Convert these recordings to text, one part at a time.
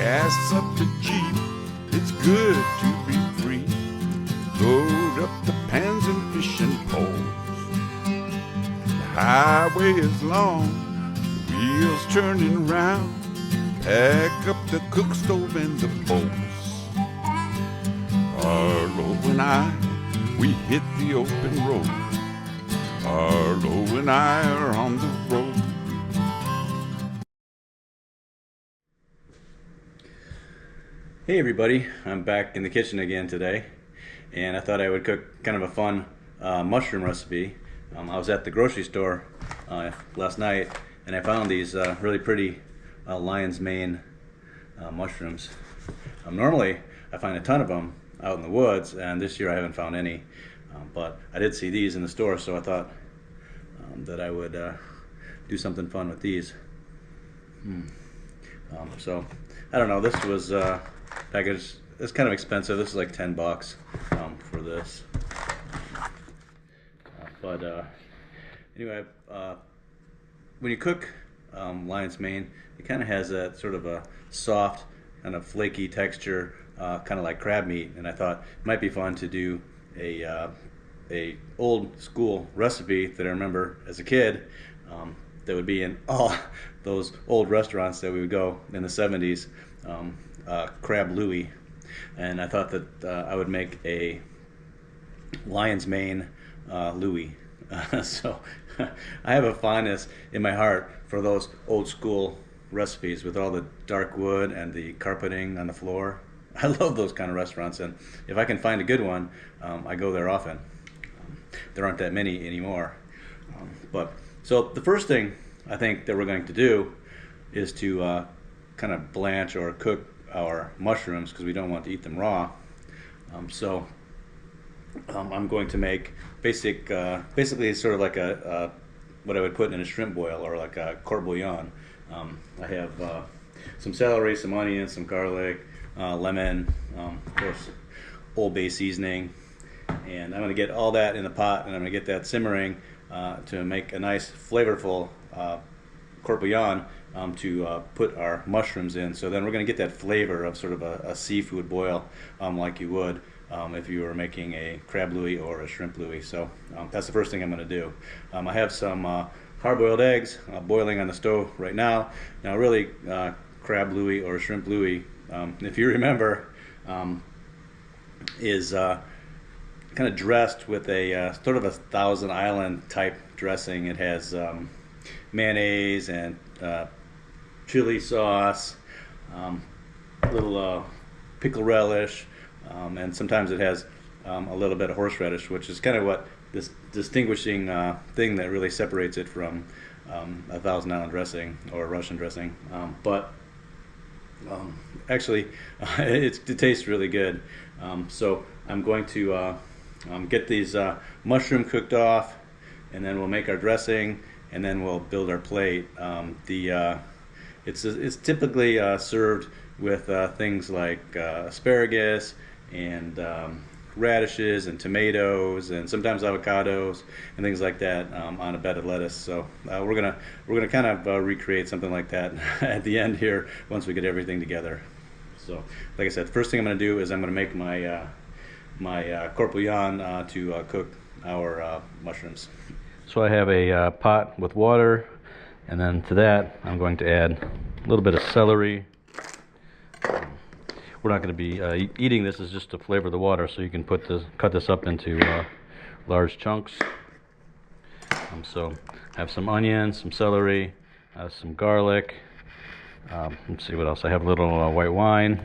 gas up the Jeep, it's good to be free. Load up the pans and fishing poles. The highway is long, the wheels turning round. Pack up the cook stove and the bowls. Arlo and I, we hit the open road. Arlo and I are on the road. Hey everybody, I'm back in the kitchen again today, and I thought I would cook kind of a fun mushroom recipe. I was at the grocery store last night and I found these really pretty lion's mane mushrooms. Normally I find a ton of them out in the woods, and this year I haven't found any, but I did see these in the store, so I thought that I would do something fun with these. So I don't know, this was package. It's kind of expensive. This is like $10 for this. Anyway, when you cook lion's mane, it kind of has that sort of a soft, kind of flaky texture, kind of like crab meat. And I thought it might be fun to do a old school recipe that I remember as a kid. That would be in all those old restaurants that we would go in the 70s. Crab Louie, and I thought that I would make a lion's mane Louie. So I have a fondness in my heart for those old school recipes with all the dark wood and the carpeting on the floor. I love those kind of restaurants, and if I can find a good one, I go there often. There aren't that many anymore. So the first thing I think that we're going to do is to kind of blanch or cook our mushrooms, because we don't want to eat them raw. I'm going to make basically sort of like a what I would put in a shrimp boil, or like a court bouillon. I have some celery, some onions, some garlic, lemon, of course Old Bay seasoning, and I'm going to get all that in the pot, and I'm going to get that simmering to make a nice flavorful court bouillon to put our mushrooms in. So then we're going to get that flavor of sort of a seafood boil, like you would if you were making a crab louie or a shrimp louie. So that's the first thing I'm going to do. I have some hard-boiled eggs boiling on the stove right now. Now really, crab louie or shrimp louie, if you remember, is kind of dressed with a sort of a Thousand Island type dressing. It has mayonnaise and chili sauce, little pickle relish, and sometimes it has a little bit of horseradish, which is kind of what this distinguishing thing that really separates it from a Thousand Island dressing or Russian dressing. Actually, it tastes really good. So I'm going to get these mushroom cooked off, and then we'll make our dressing, and then we'll build our plate. It's typically served with things like asparagus and radishes and tomatoes and sometimes avocados and things like that on a bed of lettuce. So we're gonna kind of recreate something like that at the end here once we get everything together. So like I said, first thing I'm going to do is I'm going to make my my court bouillon to cook our mushrooms. So I have a pot with water, and then to that I'm going to add a little bit of celery. We're not going to be eating this, is just to flavor the water, so you can cut this up into large chunks. So I have some onions, some celery, some garlic. Let's see what else. I have a little white wine.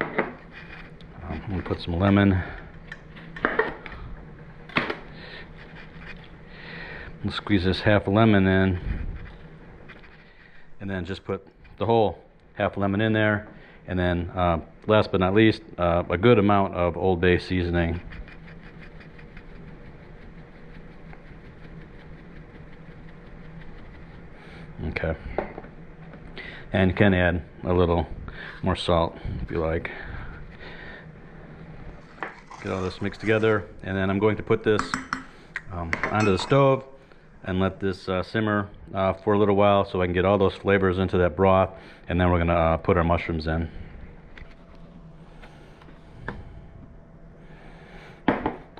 I'm going to put some lemon. I'll squeeze this half a lemon in, and then just put the whole half a lemon in there, and then last but not least, a good amount of Old Bay seasoning. Okay, and you can add a little more salt if you like. Get all this mixed together, and then I'm going to put this onto the stove. and let this simmer for a little while so I can get all those flavors into that broth, and then we're going to put our mushrooms in.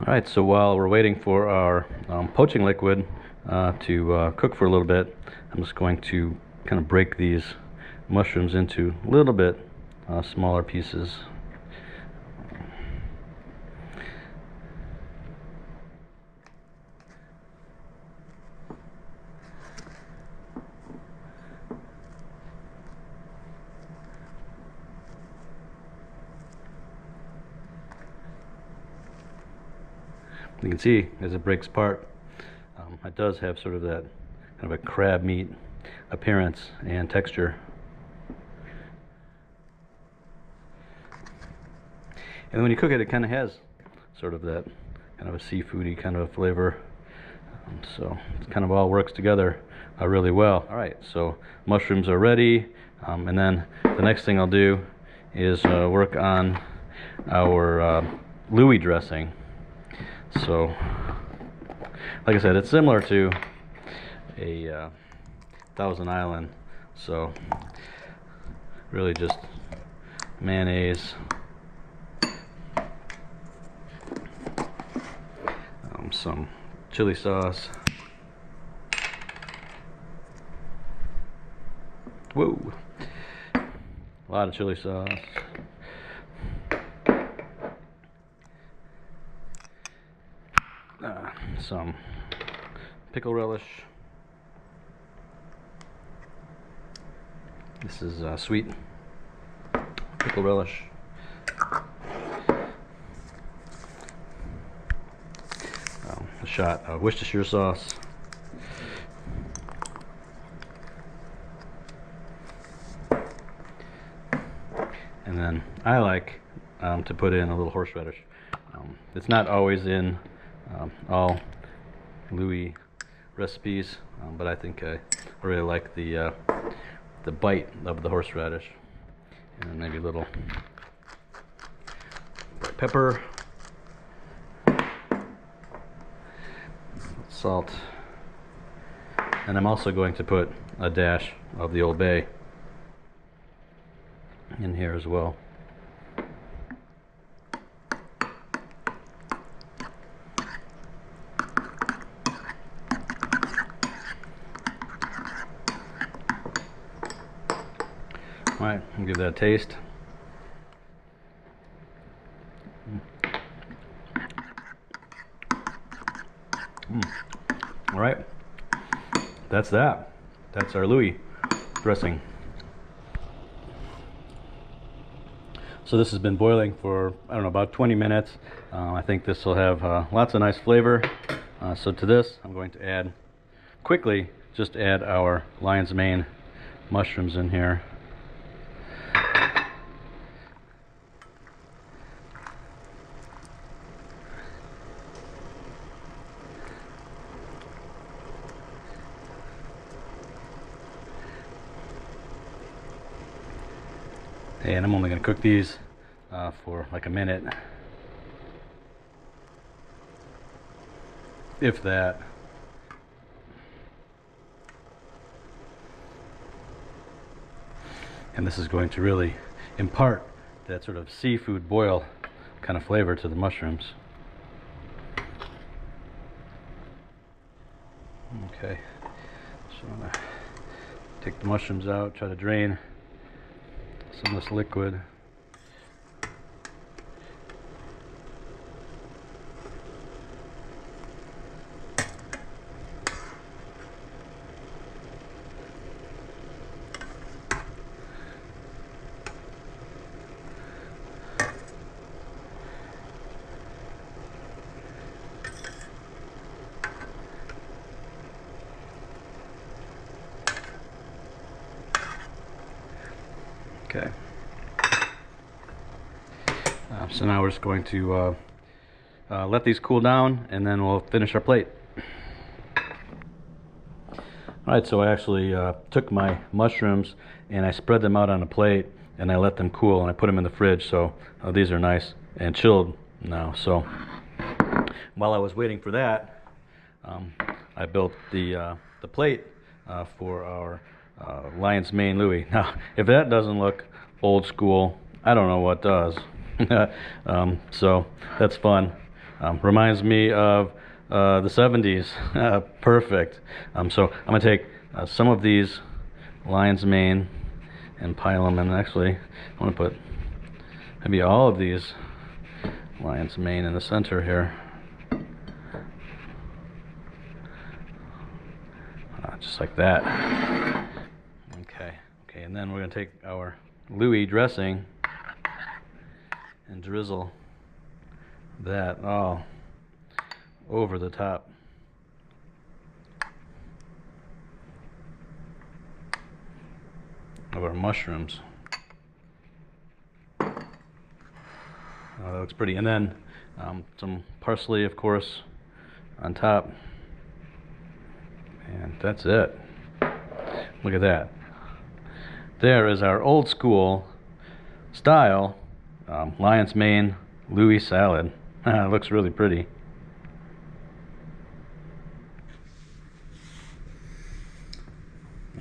Alright, so while we're waiting for our poaching liquid to cook for a little bit, I'm just going to kind of break these mushrooms into a little bit smaller pieces. You can see as it breaks apart, it does have sort of that kind of a crab meat appearance and texture. And when you cook it, it kind of has sort of that kind of a seafoody kind of a flavor. So it kind of all works together really well. Alright, so mushrooms are ready, and then the next thing I'll do is work on our Louie dressing. So, like I said, it's similar to a Thousand Island. So, really just mayonnaise, some chili sauce. Whoa! A lot of chili sauce. Some pickle relish. This is sweet pickle relish. A shot of Worcestershire sauce. And then I like to put in a little horseradish. It's not always in all Louie recipes, but I think I really like the bite of the horseradish, and maybe a little pepper, salt, and I'm also going to put a dash of the Old Bay in here as well. Alright, I'll give that a taste. Alright, that's that. That's our Louie dressing. So this has been boiling for, I don't know, about 20 minutes. I think this will have lots of nice flavor. So to this, I'm going to add, quickly, just add our lion's mane mushrooms in here. And I'm only going to cook these for like a minute, if that. And this is going to really impart that sort of seafood boil kind of flavor to the mushrooms. Okay, so I'm going to take the mushrooms out, try to drain some of this liquid. Okay. So now we're just going to let these cool down, and then we'll finish our plate. Alright, so I actually took my mushrooms and I spread them out on a plate and I let them cool, and I put them in the fridge, so these are nice and chilled now. So while I was waiting for that, I built the plate for our lion's mane Louie. Now, if that doesn't look old school, I don't know what does. So that's fun. Reminds me of the 70s. Perfect. So I'm gonna take some of these lion's mane and pile them in. Actually, I want to put maybe all of these lion's mane in the center here. Just like that. Okay, and then we're going to take our Louie dressing and drizzle that all over the top. Of our mushrooms. Oh, that looks pretty. And then some parsley, of course, on top. And that's it. Look at that. There is our old school style lion's mane Louie salad. It looks really pretty.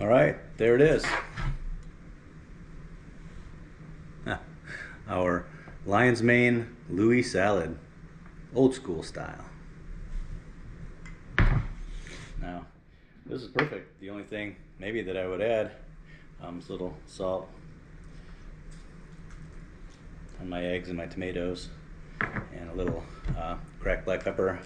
All right, there it is. Our lion's mane Louie salad, old school style. Now, this is perfect. The only thing maybe that I would add is a little salt on my eggs and my tomatoes, and a little cracked black pepper.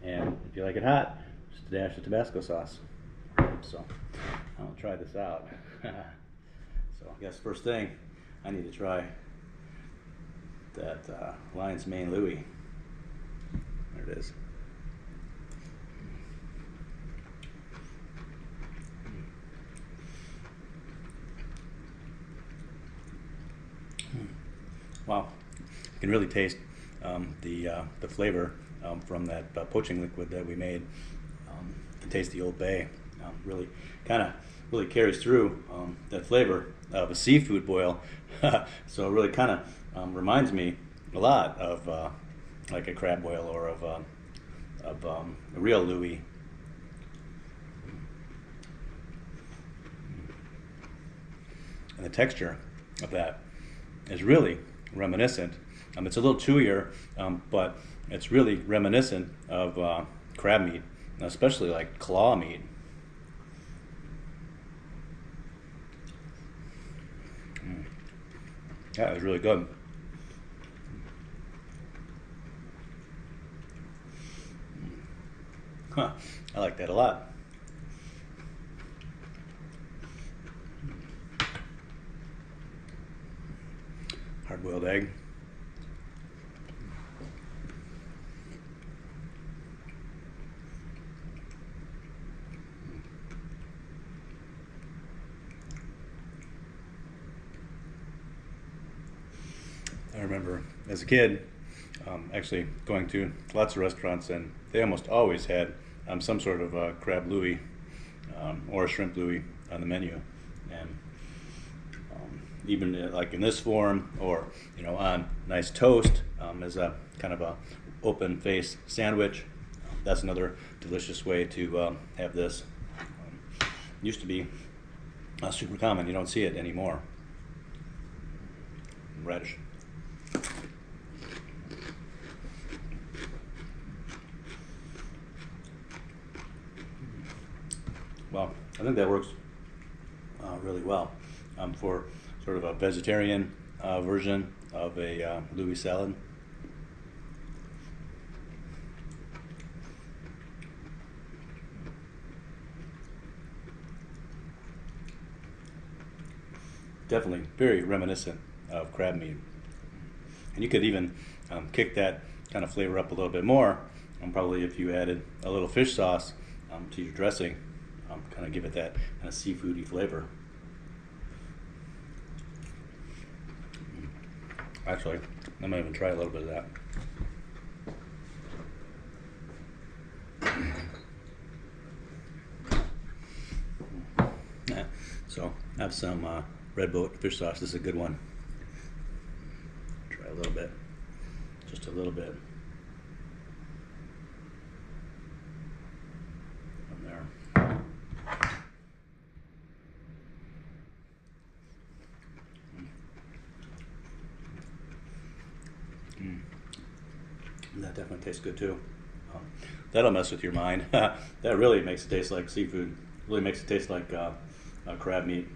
And if you like it hot, just a dash of Tabasco sauce. So I'll try this out. So I guess first thing, I need to try that lion's mane Louie. There it is. Wow, you can really taste the flavor from that poaching liquid that we made. You can taste the Old Bay. Really really carries through that flavor of a seafood boil. So it really kind of reminds me a lot of like a crab boil or of a real Louie. And the texture of that is really reminiscent. It's a little chewier, but it's really reminiscent of crab meat, especially like claw meat. Yeah, it was really good. Huh, I like that a lot. Hard-boiled egg. I remember as a kid actually going to lots of restaurants, and they almost always had some sort of crab Louie or a shrimp Louie on the menu. And even like in this form, or on nice toast as a kind of a open face sandwich. That's another delicious way to have this. Used to be super common. You don't see it anymore. Radish. Well, I think that works really well for sort of a vegetarian version of a Louie salad. Definitely very reminiscent of crab meat. And you could even kick that kind of flavor up a little bit more, probably if you added a little fish sauce to your dressing, kind of give it that kind of seafoody flavor. Actually, I might even try a little bit of that. Yeah, so I have some red boat fish sauce. This is a good one. Try a little bit, just a little bit. That definitely tastes good too. That'll mess with your mind. That really makes it taste like seafood. Really makes it taste like crab meat.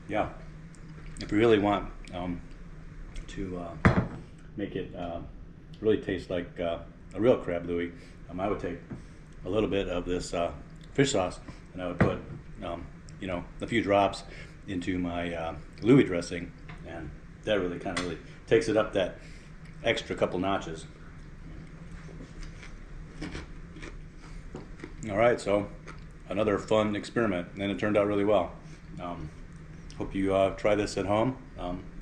Yeah. If you really want to make it really taste like a real crab Louie, I would take a little bit of this fish sauce, and I would put a few drops into my Louie dressing, and that really kind of really takes it up that extra couple notches. All right, so another fun experiment, and it turned out really well. Hope you try this at home.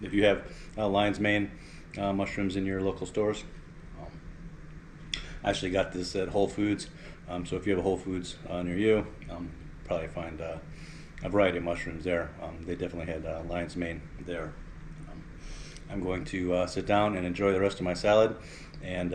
If you have lion's mane mushrooms in your local stores. I actually got this at Whole Foods, so if you have a Whole Foods near you, probably find a variety of mushrooms there. They definitely had lion's mane there. I'm going to sit down and enjoy the rest of my salad, and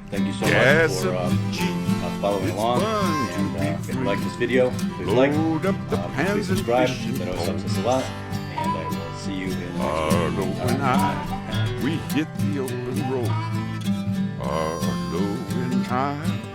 thank you so much for following along. And if you like this video, please like, please subscribe. That always helps us a lot. And I will see you in the Arlo and I, we hit the open road. Arlo and I.